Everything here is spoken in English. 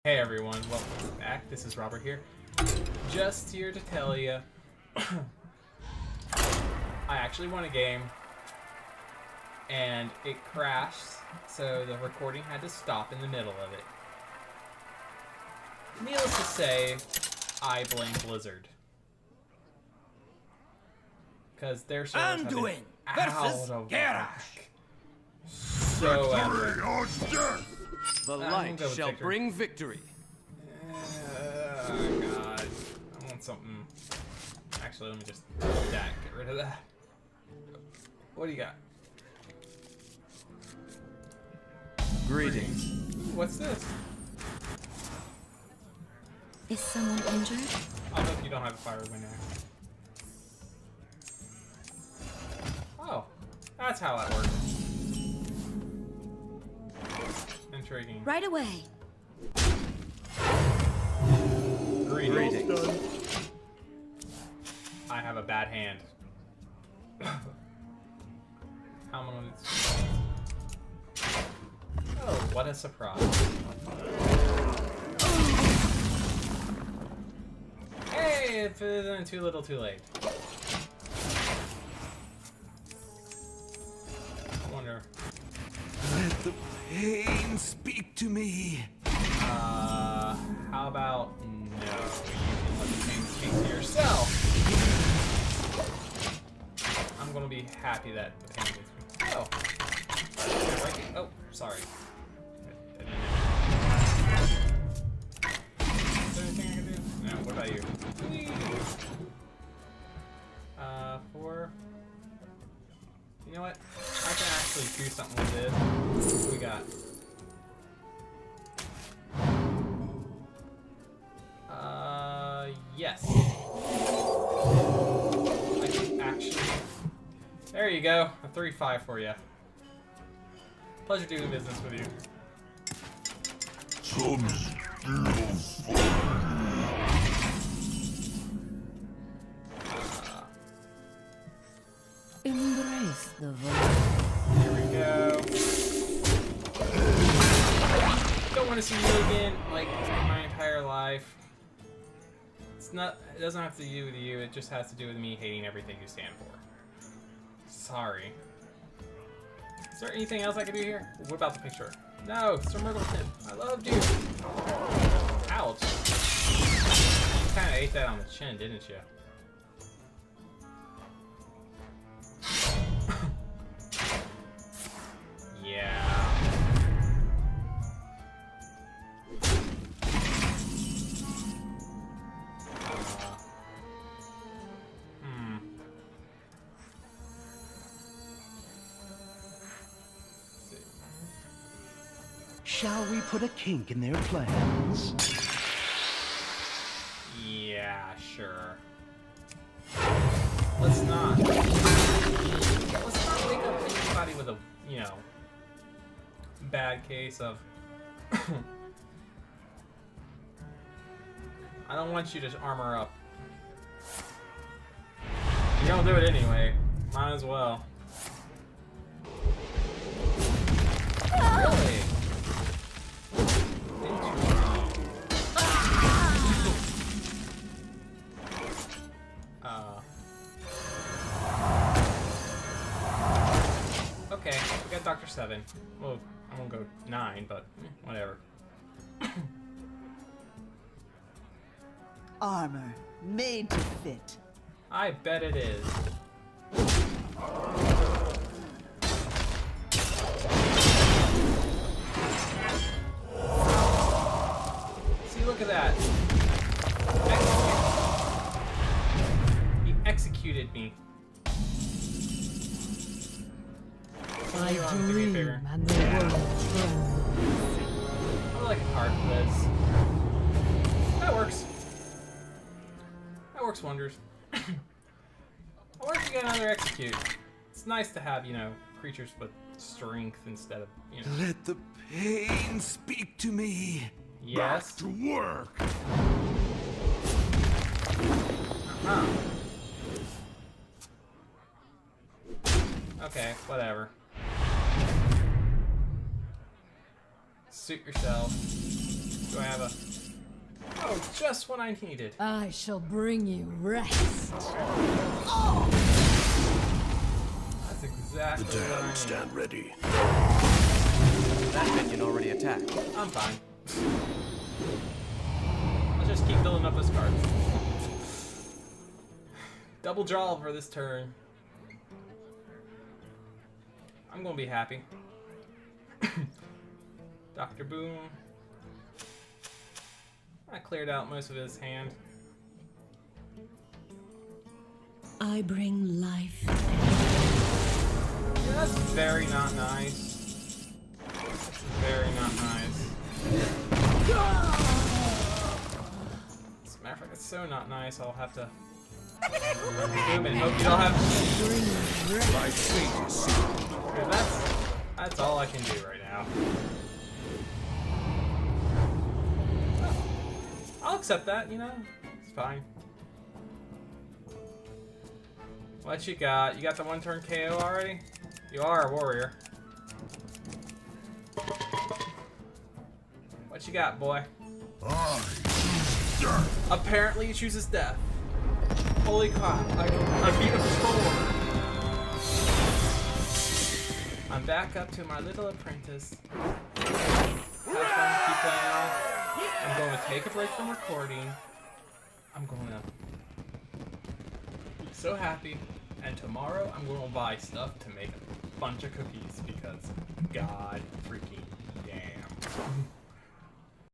Hey everyone, welcome back. This is Robert here. Just here to tell you, I actually won a game, and it crashed, so the recording had to stop in the middle of it. Needless to say, I blame Blizzard. Because their servers have been out of whack. So the light shall bring victory. Oh god. I want something. Actually, let me just do that. Get rid of that. What do you got? Greetings. What's this? Is someone injured? I hope you don't have a fire wind axe. Oh, that's how that works. Intriguing. Right away. Greetings. I have a bad hand. How many? Oh, what a surprise. Hey, if it isn't too little too late. I wonder. Let the pain speak to me. How about no? You can let the pain speak to yourself. I'm gonna be happy that the pain gets me. Oh. Oh, sorry. I didn't know. Is there anything I can do? No, what about you? Whee! 4. You know what? I can actually do something with this. What do we got? Yes. I can actually... There you go. A 3-5 for you. Pleasure doing business with you. Embrace the void. Here we go. Don't want to see you again, like, my entire life. It's not, it doesn't have to do with you, it just has to do with me hating everything you stand for. Sorry. Is there anything else I can do here? What about the picture? No, Sir Myrtleton, I loved you. Ouch. You kind of ate that on the chin, didn't you? Yeah. Shall we put a kink in their plans? Yeah, sure. Let's not wake up anybody with a, you know, bad case of I don't want you to armor up. You're gonna do it anyway. Might as well. Really? Okay, we got Dr. 7. Well, I won't go 9, but whatever. Armor made to fit. I bet it is. See, look at that. He executed me. I dream and the world trembles. I like a card quiz. That works. That works wonders. Or if you get another execute. It's nice to have, you know, creatures with strength instead of, you know. Let the pain speak to me. Yes. Back to work. Uh-huh. Okay, whatever. Suit yourself. Do I have a... Oh, just what I needed. I shall bring you rest. That's exactly The what I damned need. stand ready. That minion already attacked. I'm fine. I'll just keep building up his cards. Double draw for this turn. I'm gonna be happy. Dr. Boom. I cleared out most of his hand. I bring life. Yeah, that's very not nice. That's very not nice. As a matter of fact, it's so not nice, I'll have to... Boom and hope you don't have... My fate is sealed. Dude, that's all I can do right now. I'll accept that, you know? It's fine. What you got? You got the one-turn KO already? You are a warrior. What you got, boy? Apparently he chooses death. Holy crap, I beat him score. I'm back up to my little apprentice. Have fun, keep playing on. I'm going to take a break from recording. I'm going to be so happy. And tomorrow I'm going to buy stuff to make a bunch of cookies because god freaking damn.